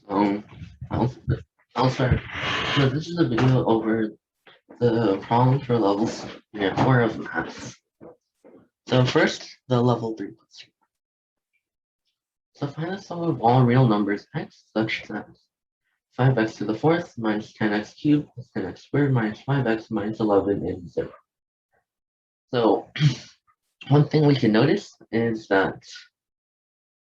Um, I'll, I'll start. So this is a video over the problems for levels 4 of math. So first, the level 3 question. So find the sum of all real numbers x such that 5x to the fourth minus 10x cubed plus 10x squared minus 5x minus 11 is 0. So one thing we can notice is that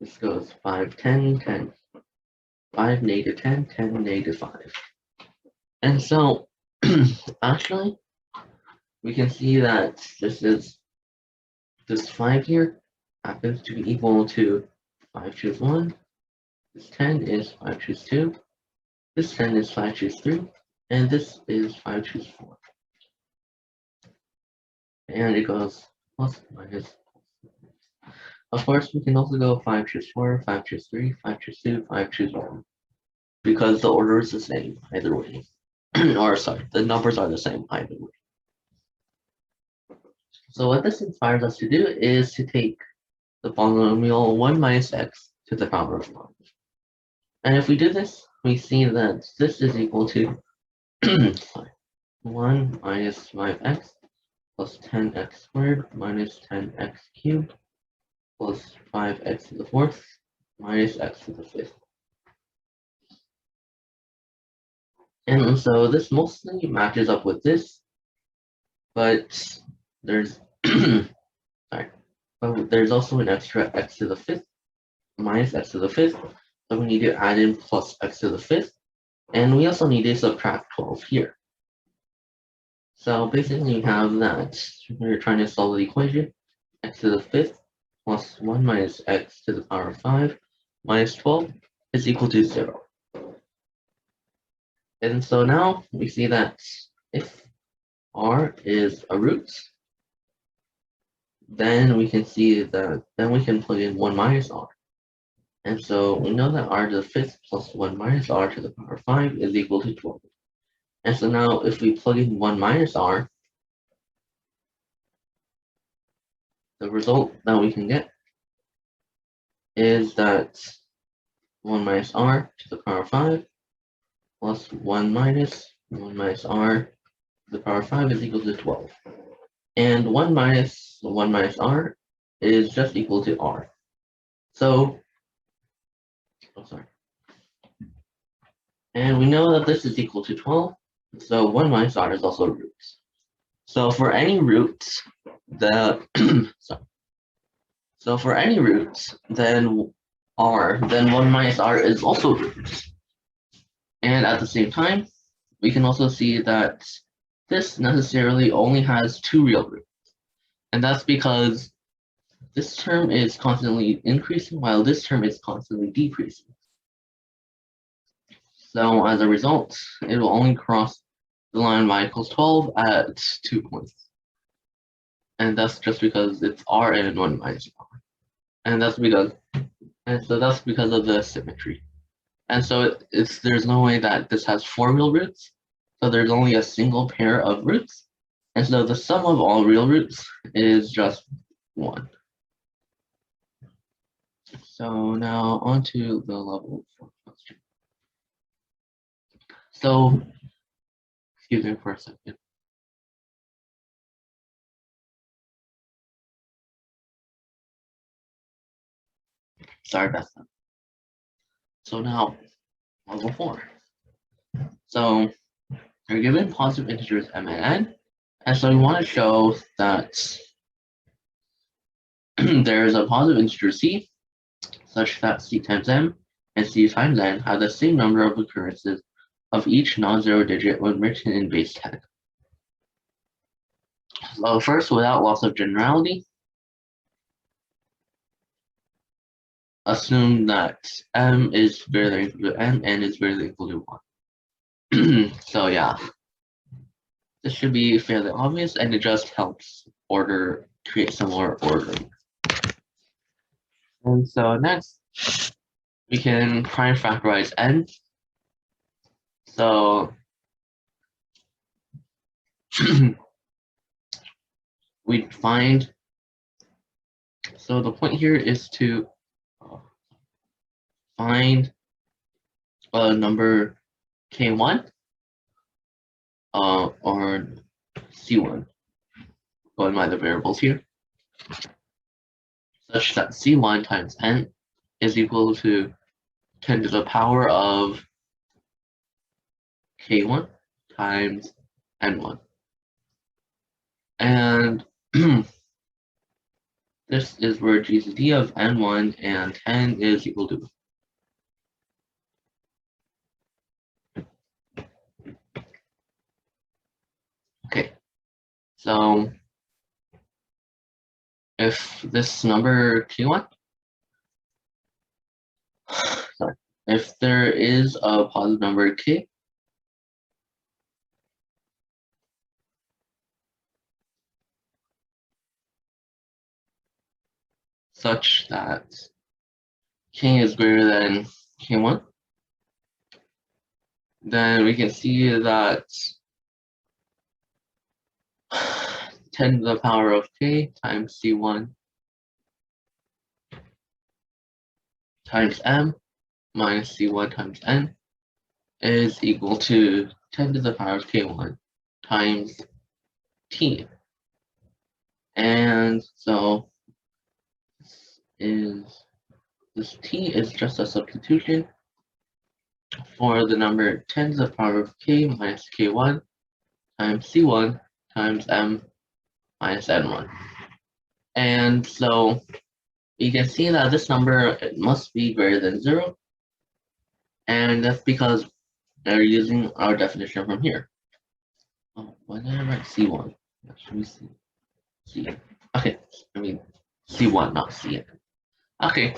this goes 5, 10, 10, 5, negative 10, 10, negative 5. And so actually, we can see that this 5 here happens to be equal to 5 choose 1. This 10 is 5 choose 2. This 10 is 5 choose 3. And this is 5 choose 4. And it goes plus minus. Of course, we can also go 5 choose 4, 5 choose 3, 5 choose 2, 5 choose 1. Because the order is the same either way. Or sorry, the numbers are the same either way. So what this inspires us to do is to take the polynomial 1 minus x to the power of 5. And if we do this, we see that this is equal to 1 minus 5x plus 10x squared minus 10x cubed plus 5x to the fourth minus x to the fifth. And so this mostly matches up with this, but there's there's also an extra x to the fifth minus x to the fifth. So we need to add in plus x to the fifth. And we also need to subtract 12 here. So basically we have that we're trying to solve the equation x to the fifth plus 1 minus x to the power of 5 minus 12 is equal to 0. And so now we see that if r is a root, then we can see that then we can plug in 1 minus r. And so we know that r to the fifth plus 1 minus r to the power of 5 is equal to 12. And so now if we plug in 1 minus r, the result that we can get is that 1 minus r to the power of 5 plus 1 minus r to the power of 5 is equal to 12. And 1 minus r is just equal to r. So, and we know that this is equal to 12. So 1 minus r is also a root. So for any roots, then 1 minus r is also root. And at the same time, we can also see that this necessarily only has 2 real roots. And that's because this term is constantly increasing while this term is constantly decreasing. So as a result, it will only cross the line y equals 12 at 2 points. And that's just because it's r and 1 minus r. And that's because of the symmetry. And so there's no way that this has 4 real roots. So there's only a single pair of roots. And so the sum of all real roots is just 1. So now on to the level 4 question. So, excuse me for a second. Sorry about that. So now, level 4. So you're given positive integers m and n, so we want to show that there is a positive integer c such that c times m and c times n have the same number of occurrences of each non-zero digit when written in base 10. So first, without loss of generality, assume that m is greater than or equal to n and is greater than or equal to 1. So yeah, this should be fairly obvious, and it just helps create some more ordering. And so next, we can prime factorize n. So we find, so the point here is to find number k1 or c1, going by the variables here, such that c1 times n is equal to 10 to the power of k1 times n1. And this is where GCD of n1 and 10 is equal to. Okay, so if this number k1, sorry, if there is a positive number k, such that k is greater than k1, then we can see that 10 to the power of k times c1 times m minus c1 times n is equal to 10 to the power of k1 times t. And so this t is just a substitution for the number 10 to the power of k minus k1 times c1 times m minus n1. And so you can see that this number must be greater than 0, and that's because they're using our definition from here. Oh, why did I write c1? Should we see c? Okay, I mean c1, not c. Okay,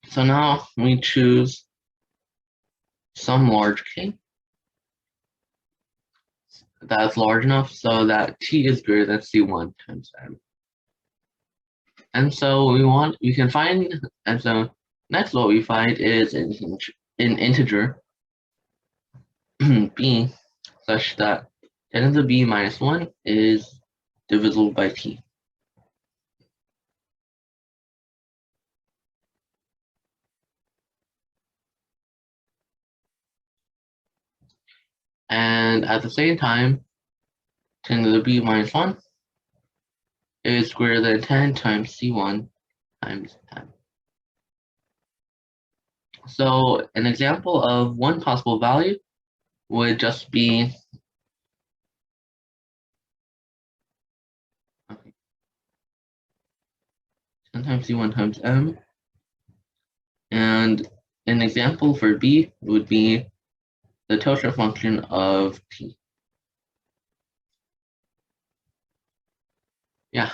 so now we choose some large k that's large enough so that t is greater than c1 times m. And so we can find, and so next what we find is an integer b such that 10 to the b minus 1 is divisible by t. And at the same time, 10 to the b minus 1 is greater than 10 times c1 times m. So an example of one possible value would just be 10 times c1 times m. And an example for b would be the total function of t. Yeah.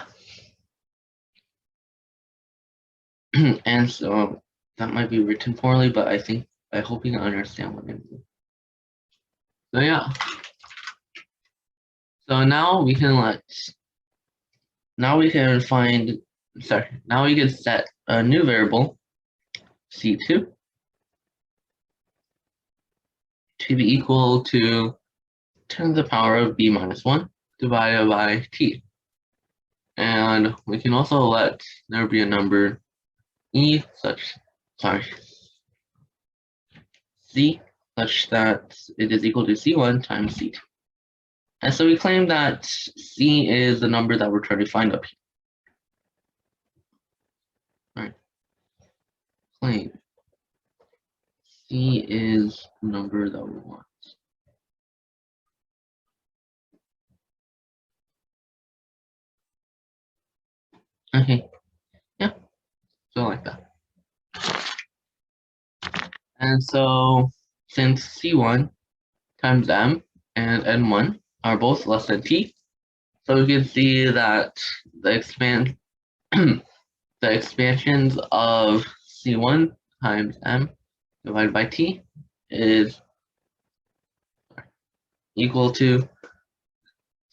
And so that might be written poorly, but I hope you can understand what I mean. So yeah. So now we can set a new variable c2 to be equal to 10 to the power of b minus 1 divided by t. And we can also let there be a number c such that it is equal to c1 times c2. And so we claim that c is the number that we're trying to find up here. All right. Claim c is the number that we want. Okay. Yeah. So like that. And so since c1 times m and n1 are both less than t, so we can see that the expansions of c1 times m divided by t is equal to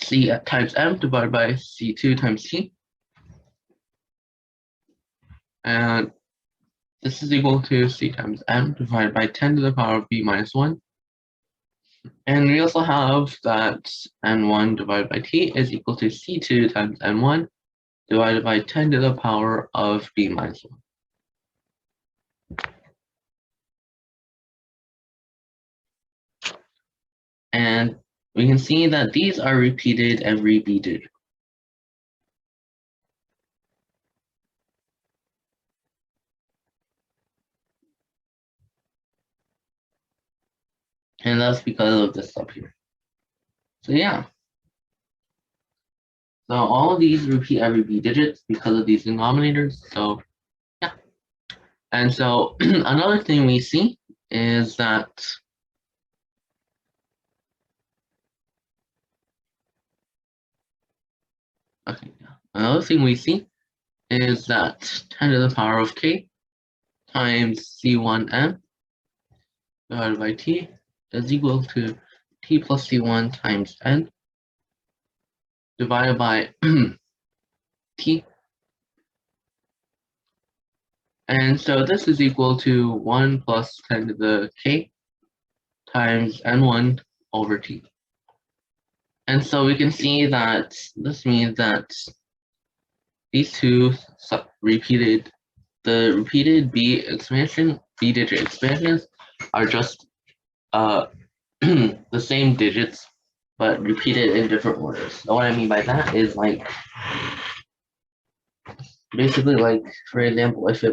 c times m divided by c2 times t. And this is equal to c times m divided by 10 to the power of b minus 1. And we also have that n1 divided by t is equal to c2 times n1 divided by 10 to the power of b minus 1. And we can see that these are repeated every B digit. And that's because of this up here. So yeah. So all of these repeat every B digits because of these denominators. So yeah. And so another thing we see is that another thing we see is that 10 to the power of k times C1n divided by t is equal to t plus C1 times n divided by t. And so this is equal to 1 plus 10 to the k times n1 over t. And so we can see that this means that these two repeated B digit expansions are just the same digits, but repeated in different orders. So what I mean by that is like, basically like, for example, if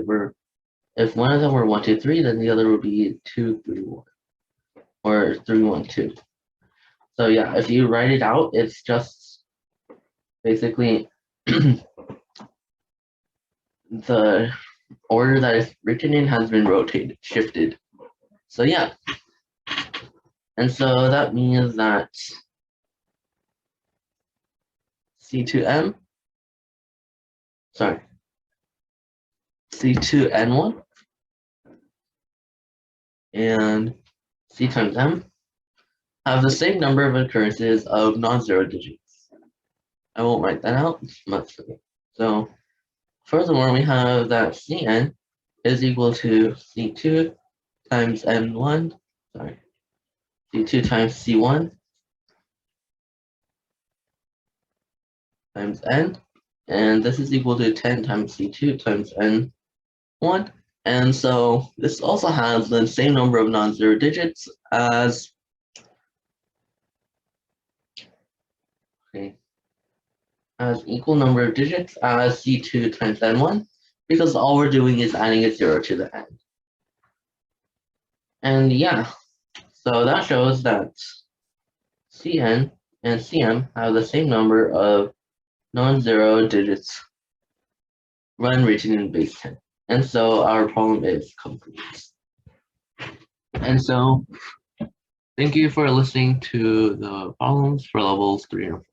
one of them were 1, 2, 3, then the other would be 2, 3, 1, or 3, 1, 2. So yeah, if you write it out, it's just basically the order that is written in has been shifted. So yeah. And so that means that C2M, sorry, C2N1 and C times M have the same number of occurrences of non-zero digits. I won't write that out, much okay. So furthermore, we have that Cn is equal to C2 times N1, sorry, C2 times C1 times N, and this is equal to 10 times C2 times N1. And so this also has the same number of non-zero digits as equal number of digits as C2 times N1, because all we're doing is adding a 0 to the end. And yeah, so that shows that Cn and Cm have the same number of non-zero digits when reaching in base 10. And so our problem is complete. And so thank you for listening to the problems for levels 3 and 4.